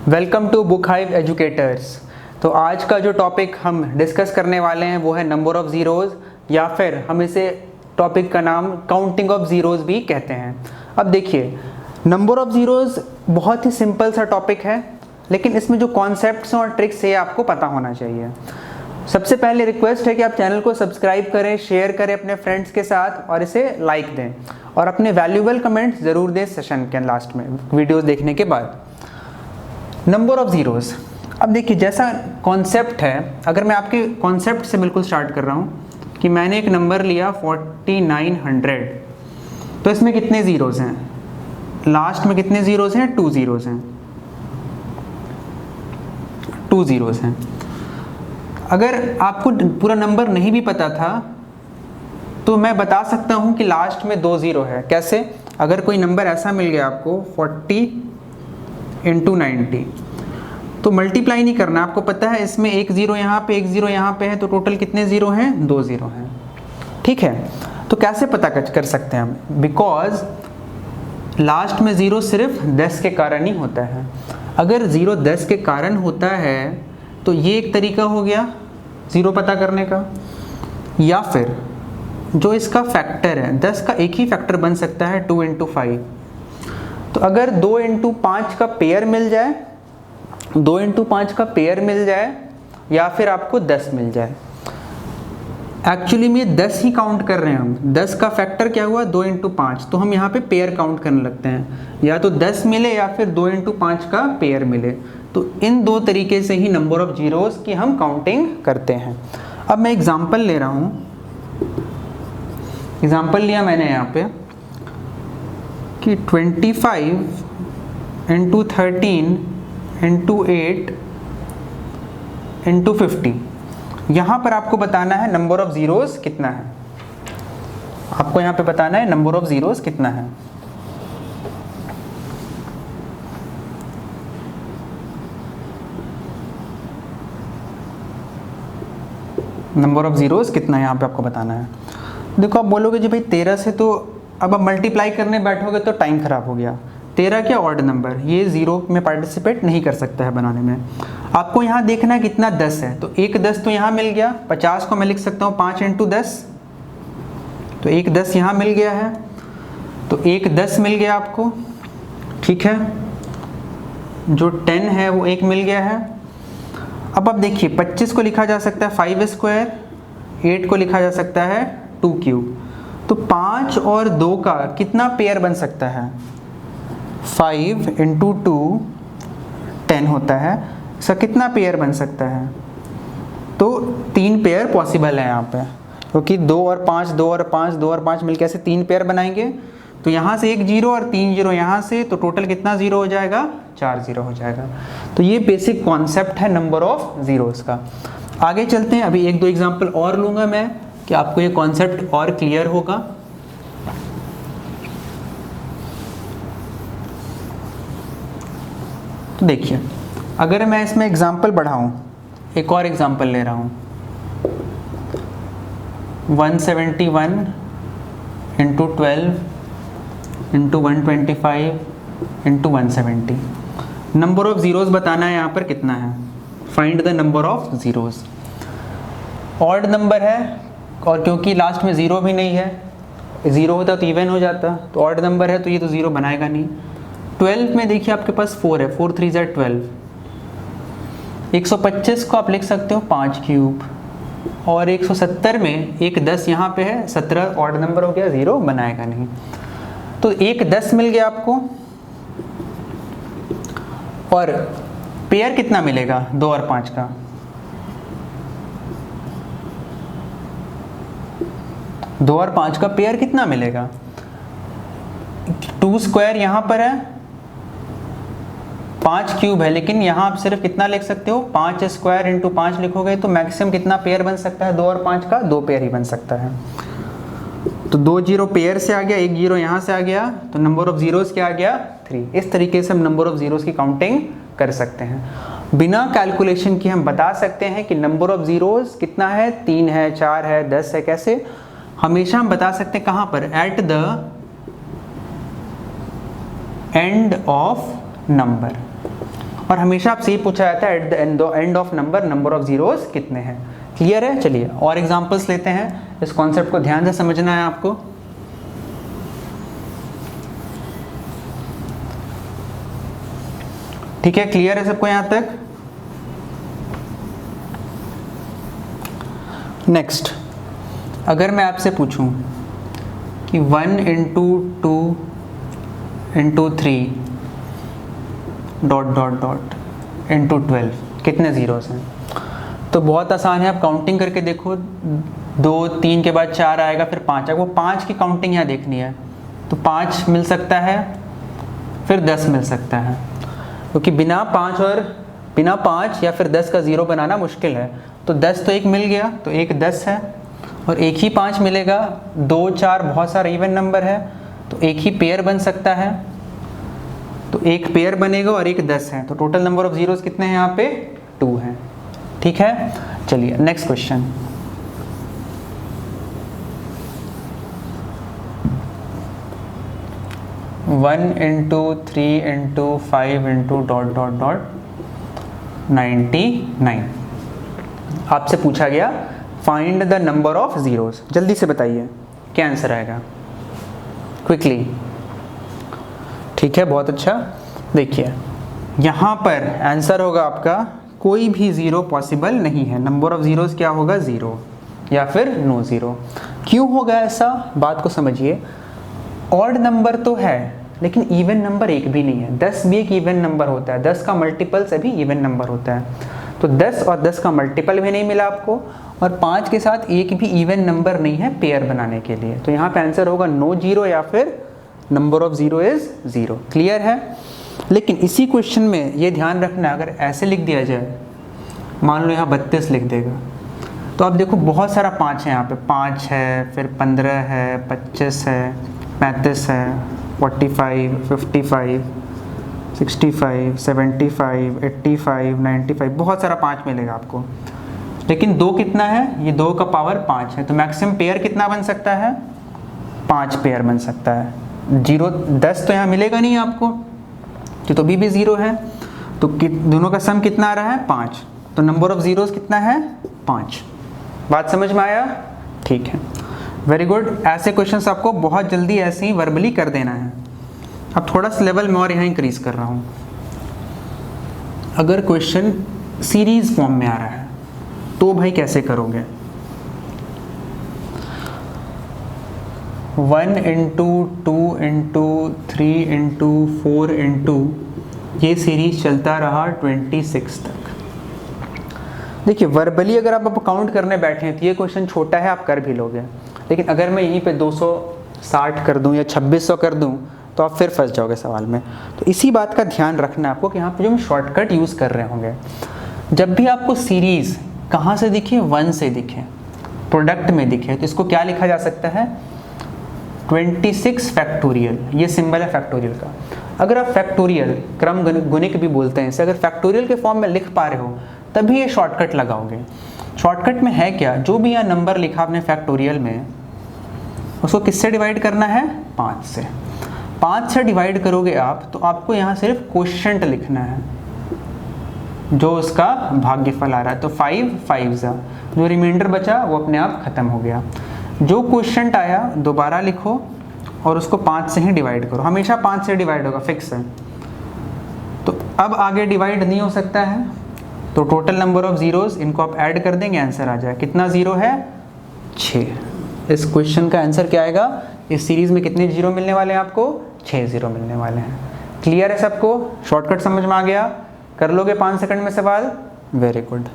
Welcome to Book Hive educators. तो आज का जो टॉपिक हम डिस्कस करने वाले हैं वो है नंबर ऑफ़ ज़ीरोज़, या फिर हम इसे टॉपिक का नाम काउंटिंग ऑफ ज़ीरोज़ भी कहते हैं। अब देखिए, नंबर ऑफ़ ज़ीरोज़ बहुत ही सिंपल सा टॉपिक है, लेकिन इसमें जो कॉन्सेप्ट्स और ट्रिक्स है आपको पता होना चाहिए। सबसे पहले रिक्वेस्ट है कि आप चैनल को सब्सक्राइब करें, शेयर करें अपने फ्रेंड्स के साथ और इसे लाइक दें और अपने वैल्यूएबल कमेंट्स ज़रूर दें सेशन के लास्ट में वीडियोस देखने के बाद। नंबर ऑफ़ ज़ीरोज़, अब देखिए जैसा कॉन्सेप्ट है, अगर मैं आपके कॉन्सेप्ट से बिल्कुल स्टार्ट कर रहा हूँ कि मैंने एक नंबर लिया 4900, तो इसमें कितने ज़ीरोज़ हैं? लास्ट में कितने ज़ीरोज़ हैं? 2 ज़ीरोज़ हैं, 2 ज़ीरोज़ हैं। अगर आपको पूरा नंबर नहीं भी पता था तो मैं बता सकता हूँ कि लास्ट में 2 ज़ीरो है। कैसे? अगर कोई नंबर ऐसा मिल गया आपको 40 × 90, तो मल्टीप्लाई नहीं करना, आपको पता है इसमें 1 ज़ीरो यहाँ पे 1 ज़ीरो यहाँ पे है, तो टोटल कितने ज़ीरो हैं? 2 ज़ीरो हैं। ठीक है, तो कैसे पता कर सकते हैं हम? बिकॉज लास्ट में ज़ीरो सिर्फ 10 के कारण ही होता है। अगर ज़ीरो 10 के कारण होता है तो ये एक तरीका हो गया ज़ीरो पता करने का, या फिर जो इसका फैक्टर है 10 का एक ही फैक्टर बन सकता है 2 × 5। तो अगर 2 × 5 का पेयर मिल जाए, 2 × 5 का पेयर मिल जाए, या फिर आपको 10 मिल जाए। एक्चुअली में 10 ही काउंट कर रहे हैं हम, 10 का फैक्टर क्या हुआ? 2 × 5, तो हम यहाँ पे पेयर काउंट करने लगते हैं, या तो 10 मिले या फिर 2 × 5 का पेयर मिले। तो इन दो तरीके से ही नंबर ऑफ जीरोज़ की हम काउंटिंग करते हैं। अब मैं एग्जांपल ले रहा हूँ, एग्जांपल लिया मैंने यहाँ पे कि 25 × 13 × 8 × 50। यहाँ पर आपको बताना है नंबर ऑफ ज़ीरोज़ कितना है। आपको यहाँ पे बताना है नंबर ऑफ ज़ीरोज़ कितना है। नंबर ऑफ ज़ीरोज़ कितना है यहाँ पे आपको बताना है। देखो, आप बोलोगे जी भाई 13 से, तो अब आप मल्टीप्लाई करने बैठोगे तो टाइम ख़राब हो गया। 13 क्या ऑड नंबर, ये ज़ीरो में पार्टिसिपेट नहीं कर सकता है बनाने में। आपको यहाँ देखना है कितना 10 है, तो एक 10 तो यहाँ मिल गया। 50 को मैं लिख सकता हूँ 5 × 10, तो एक 10 यहाँ मिल गया है, तो एक 10 मिल गया आपको। ठीक है, जो 10 है वो एक मिल गया है। अब आप देखिए 25 को लिखा जा सकता है 5², 8 को लिखा जा सकता है 2³ तो 5 और 2 का कितना पेयर बन सकता है? 5 × 2 10 होता है। इसका कितना पेयर बन सकता है? तो 3 पेयर पॉसिबल है यहाँ पे, क्योंकि 2 और 5, 2 और 5, 2 और 5 मिलकर ऐसे 3 पेयर बनाएंगे। तो यहाँ से 1 ज़ीरो और 3 ज़ीरो यहाँ से, तो टोटल कितना ज़ीरो हो जाएगा? 4 ज़ीरो हो जाएगा। तो ये बेसिक कॉन्सेप्ट है नंबर ऑफ ज़ीरोज़ का। आगे चलते हैं, अभी 1-2 एग्जांपल और लूँगा मैं कि आपको ये कॉन्सेप्ट और क्लियर होगा। तो देखिए, अगर मैं इसमें एग्जांपल बढ़ाऊँ, एक और एग्जांपल ले रहा हूँ 171 × 12 × 125 × 170। नंबर ऑफ ज़ीरोज़ बताना है यहाँ पर कितना है। Find the number of zeros. Odd number है, और क्योंकि लास्ट में ज़ीरो भी नहीं है, ज़ीरो होता तो इवन हो जाता, तो ऑड नंबर है तो ये तो ज़ीरो बनाएगा नहीं। 12 में देखिए आपके पास 4 है, 4 × 3 = 12। 125 को आप लिख सकते हो 5³ और 170 में एक 10 यहाँ पे है, 17 ऑड नंबर हो गया, ज़ीरो बनाएगा नहीं। तो एक 10 मिल गया आपको, और पेयर कितना मिलेगा 2 और 5 का? 2 और 5 का पेयर कितना मिलेगा? 2² यहाँ पर है, 5³ है, लेकिन यहाँ आप सिर्फ कितना लिख सकते हो? 5² × 5 लिखोगे तो मैक्सिमम कितना पेयर बन सकता है 2 और 5 का? 2 पेयर ही बन सकता है। तो 2 ज़ीरो पेयर से आ गया, 1 ज़ीरो यहाँ से आ गया, तो नंबर ऑफ ज़ीरोज़ क्या आ गया? 3। इस तरीके से हम नंबर ऑफ ज़ीरोज़ की काउंटिंग कर सकते हैं। बिना कैलकुलेशन के हम बता सकते हैं कि नंबर ऑफ ज़ीरोज़ कितना है, 3 है, 4 है, 10 है। कैसे? हमेशा हम बता सकते हैं कहाँ पर? At the end of number. और हमेशा आपसे ये पूछा जाता है at the end of number of zeros कितने हैं। क्लियर है? चलिए और एग्जांपल्स लेते हैं। इस कॉन्सेप्ट को ध्यान से समझना है आपको। ठीक है, क्लियर है सबको यहाँ तक? नेक्स्ट, अगर मैं आपसे पूछूं कि 1 into 2 into 3 dot dot dot into 12 कितने जीरोस हैं, तो बहुत आसान है। आप काउंटिंग करके देखो, 2 3 के बाद 4 आएगा, फिर 5 आएगा। वो 5 की काउंटिंग यहाँ देखनी है, तो 5 मिल सकता है, फिर 10 मिल सकता है, क्योंकि बिना 5 या फिर 10 का ज़ीरो बनाना मुश्किल है। तो 10 तो एक मिल गया, तो एक 10 है, और एक ही 5 मिलेगा। 2 4 बहुत सारा इवन नंबर है, तो एक ही पेयर बन सकता है, तो एक पेयर बनेगा और एक 10 है। तो टोटल नंबर ऑफ जीरोस कितने हैं यहाँ पे? 2 हैं। ठीक है, चलिए next question. One into 3 into 5 into dot dot dot 99। आपसे पूछा गया find the number of zeros. जल्दी से बताइए क्या आंसर आएगा, क्विकली। ठीक है, बहुत अच्छा। देखिए यहाँ पर आंसर होगा आपका कोई भी ज़ीरो पॉसिबल नहीं है। नंबर ऑफ ज़ीरोस क्या होगा? 0 या फिर नो ज़ीरो। क्यों होगा ऐसा, बात को समझिए। ऑड नंबर तो है, लेकिन इवन नंबर एक भी नहीं है। 10 भी एक इवन नंबर होता है, 10 का मल्टीपल सभी इवन नंबर होता है। तो 10 और 10 का मल्टीपल भी नहीं मिला आपको, और 5 के साथ एक भी इवन नंबर नहीं है पेयर बनाने के लिए। तो यहाँ पे आंसर होगा नो जीरो या फिर number of zero is 0। Clear है? लेकिन इसी क्वेश्चन में ये ध्यान रखना, अगर ऐसे लिख दिया जाए, मान लो यहाँ 32 लिख देगा, तो आप देखो बहुत सारा 5 है यहाँ पे। 5 है, फिर 15 है, 25 है, 35 है, 45, 55, 65, 75, 85, 95, बहुत सारा 5 मिलेगा आपको। लेकिन 2 कितना है? ये 2 का पावर 5 है, तो मैक्सिमम पेयर कितना बन सकता है? 5 पेयर बन सकता है। 10 तो यहाँ मिलेगा नहीं आपको, तो भी 0 है। तो दोनों का सम कितना आ रहा है? 5। तो नंबर ऑफ जीरोस कितना है? 5। बात समझ में आया? ठीक है, वेरी गुड। ऐसे क्वेश्चंस आपको बहुत जल्दी ऐसे ही वर्बली कर देना है। अब थोड़ा सा लेवल में और यहाँ इंक्रीज कर रहा हूँ। अगर क्वेश्चन सीरीज फॉर्म में आ रहा है तो भाई कैसे करोगे? 1 इंटू 2 इंटू 3 इंटू 4 इंटू, ये सीरीज चलता रहा 26 तक। देखिए वर्बली अगर आप काउंट करने बैठे हैं तो ये क्वेश्चन छोटा है, आप कर भी लोगे। लेकिन अगर मैं यहीं पे 260 कर दूं या 2600 कर दूं तो आप फिर फंस जाओगे सवाल में। तो इसी बात का ध्यान रखना आपको कि यहाँ पे जो हम शॉर्टकट यूज़ कर रहे होंगे, जब भी आपको सीरीज़ कहाँ से दिखे? 1 से दिखे, प्रोडक्ट में दिखे, तो इसको क्या लिखा जा सकता है? 26 फैक्टोरियल। ये सिंबल है फैक्टोरियल का। अगर आप फैक्टोरियल, क्रम गुणिक भी बोलते हैं इसे, अगर फैक्टोरियल के फॉर्म में लिख पा रहे हो तभी ये शॉर्टकट लगाओगे। शॉर्टकट में है क्या? जो भी यहाँ नंबर लिखा आपने फैक्टोरियल में, उसको किससे डिवाइड करना है? 5 से। 5 से डिवाइड करोगे आप, तो आपको यहाँ सिर्फ क्वोशिएंट लिखना है, जो उसका भाग्यफल आ रहा है। तो 5 5 जो रिमाइंडर बचा वो अपने आप खत्म हो गया। जो क्वोशिएंट आया दोबारा लिखो और उसको 5 से ही डिवाइड करो। हमेशा 5 से डिवाइड होगा, फिक्स है। तो अब आगे डिवाइड नहीं हो सकता है, तो टोटल नंबर ऑफ जीरोस इनको आप ऐड कर देंगे, आंसर आ जाए। कितना जीरो है? 6। इस क्वेश्चन का आंसर क्या आएगा? इस सीरीज में कितने जीरो मिलने वाले हैं आपको? 6 जीरो मिलने वाले हैं। क्लियर है सबको? शॉर्टकट समझ में आ गया? कर लोगे 5 सेकंड में सवाल? Very good.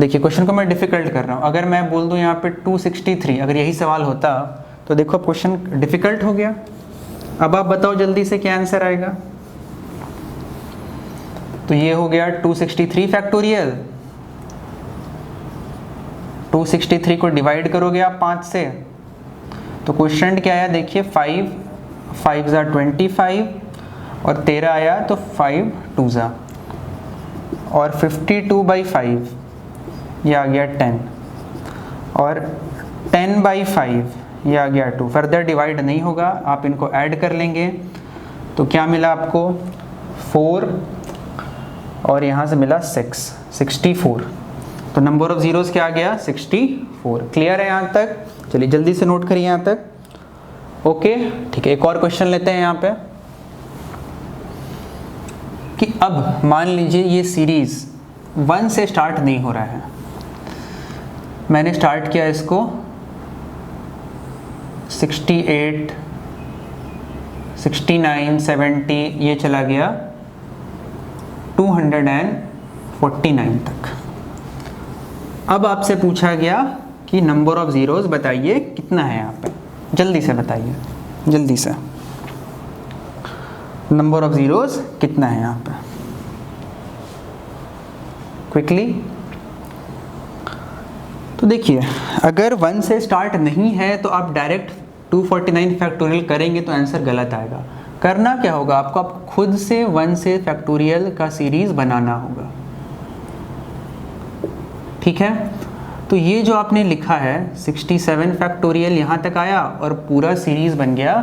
देखिए क्वेश्चन को मैं डिफिकल्ट कर रहा हूँ। अगर मैं बोल दूँ यहाँ पे 263, अगर यही सवाल होता तो देखो क्वेश्चन डिफिकल्ट हो गया। अब आप बताओ जल्दी से क्या आंसर आएगा? तो ये हो गया 263 फैक्टोरियल। 263 को डिवाइड करोगे आप 5 से, तो क्वेश्चन क्या आया? देखिए 5 5 ज़ा 25 और 13 आया, तो 5 2 ज़ा, और 52/5 ये आ गया 10, और 10/5 ये आ गया 2। फर्दर डिवाइड नहीं होगा, आप इनको ऐड कर लेंगे तो क्या मिला आपको? 4 और यहाँ से मिला 64। तो नंबर ऑफ ज़ीरोज़ क्या आ गया 64। क्लियर है यहाँ तक? चलिए जल्दी से नोट करिए यहाँ तक। ओके ठीक है, एक और क्वेश्चन लेते हैं यहाँ पे कि अब मान लीजिए ये सीरीज़ 1 से स्टार्ट नहीं हो रहा है। मैंने स्टार्ट किया इसको 68, 69, 70, ये चला गया 249 तक। अब आपसे पूछा गया कि नंबर ऑफ ज़ीरोज़ बताइए कितना है यहाँ पे, जल्दी से बताइए, जल्दी से नंबर ऑफ ज़ीरोज़ कितना है यहाँ पे, क्विकली। तो देखिए अगर 1 से स्टार्ट नहीं है तो आप डायरेक्ट 249 फैक्टोरियल करेंगे तो आंसर गलत आएगा। करना क्या होगा आपको, आप खुद से 1 से फैक्टोरियल का सीरीज़ बनाना होगा। ठीक है, तो ये जो आपने लिखा है 67 फैक्टोरियल यहाँ तक आया और पूरा सीरीज़ बन गया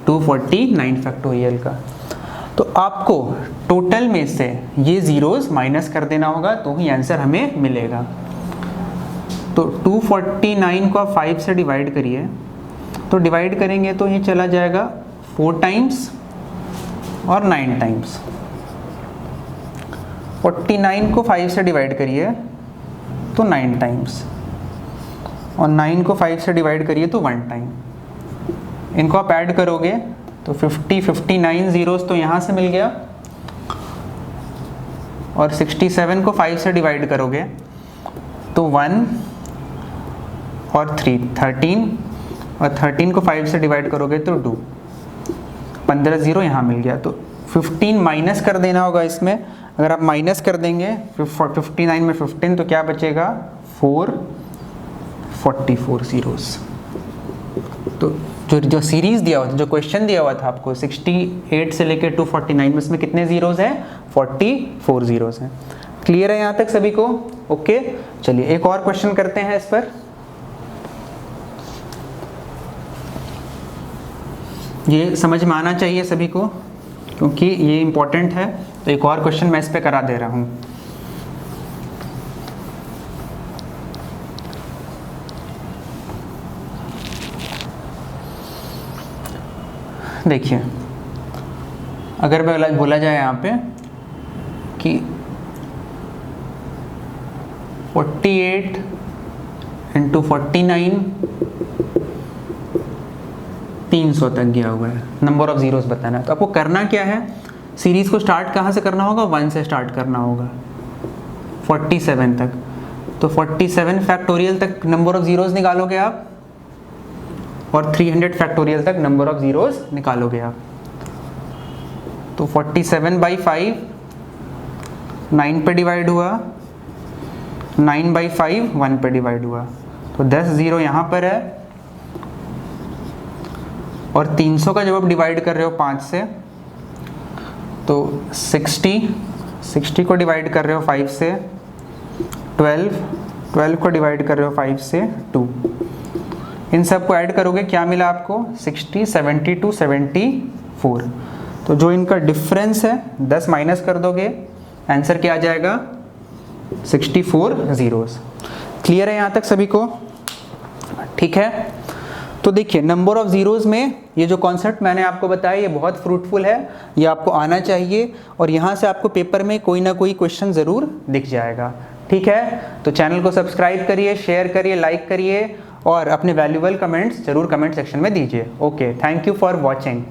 249 फैक्टोरियल का। तो आपको टोटल में से ये ज़ीरोज़ माइनस कर देना होगा तो ही आंसर हमें मिलेगा। तो 249 को आप 5 से डिवाइड करिए, तो डिवाइड करेंगे तो ये चला जाएगा 4 टाइम्स और 9 टाइम्स। 49 को 5 से डिवाइड करिए तो 9 टाइम्स और 9 को 5 से डिवाइड करिए तो 1 टाइम। इनको आप ऐड करोगे तो 59 ज़ीरोज़ तो यहाँ से मिल गया और 67 को 5 से डिवाइड करोगे तो 1 और 3 13 और 13 को 5 से डिवाइड करोगे तो 2, 15 ज़ीरो यहाँ मिल गया। तो 15 माइनस कर देना होगा इसमें। अगर आप माइनस कर देंगे 59 में 15 तो क्या बचेगा 444 ज़ीरोज़। तो जो सीरीज़ दिया हुआ था, जो क्वेश्चन दिया हुआ था आपको 68 से लेकर 249 में, इसमें कितने ज़ीरोज़ हैं 44 ज़ीरोज़ हैं। क्लियर है यहाँ तक सभी को? ओके चलिए एक और क्वेश्चन करते हैं इस पर। ये समझ में आना चाहिए सभी को क्योंकि ये इम्पोर्टेंट है। तो एक और क्वेश्चन मैं इस पे करा दे रहा हूँ। देखिए अगर बोला जाए यहाँ पे कि 48 इंटू 49 300 तक गया हुआ है, नंबर ऑफ ज़ीरोज़ बताना है। तो आपको करना क्या है, सीरीज़ को स्टार्ट कहाँ से करना होगा 1 से स्टार्ट करना होगा 47 तक। तो 47 फैक्टोरियल तक नंबर ऑफ ज़ीरोज़ निकालोगे आप और 300 फैक्टोरियल तक नंबर ऑफ ज़ीरोज़ निकालोगे आप। तो 47/5 9 पे डिवाइड हुआ, 9/5 1 पे डिवाइड हुआ, तो 10 ज़ीरो यहाँ पर है। और 300 का जब आप डिवाइड कर रहे हो 5 से तो 60 को डिवाइड कर रहे हो 5 से, 12 को डिवाइड कर रहे हो 5 से 2। इन सब को ऐड करोगे क्या मिला आपको 60, 72, 74। तो जो इनका डिफरेंस है 10 माइनस कर दोगे, आंसर क्या आ जाएगा 64 ज़ीरोज़। क्लियर है यहाँ तक सभी को? ठीक है, तो देखिए नंबर ऑफ ज़ीरोज़ में ये जो कॉन्सेप्ट मैंने आपको बताया ये बहुत फ्रूटफुल है, ये आपको आना चाहिए और यहाँ से आपको पेपर में कोई ना कोई क्वेश्चन ज़रूर दिख जाएगा। ठीक है, तो चैनल को सब्सक्राइब करिए, शेयर करिए, लाइक करिए और अपने वैल्यूएबल कमेंट्स ज़रूर कमेंट सेक्शन में दीजिए। Okay, thank you for watching.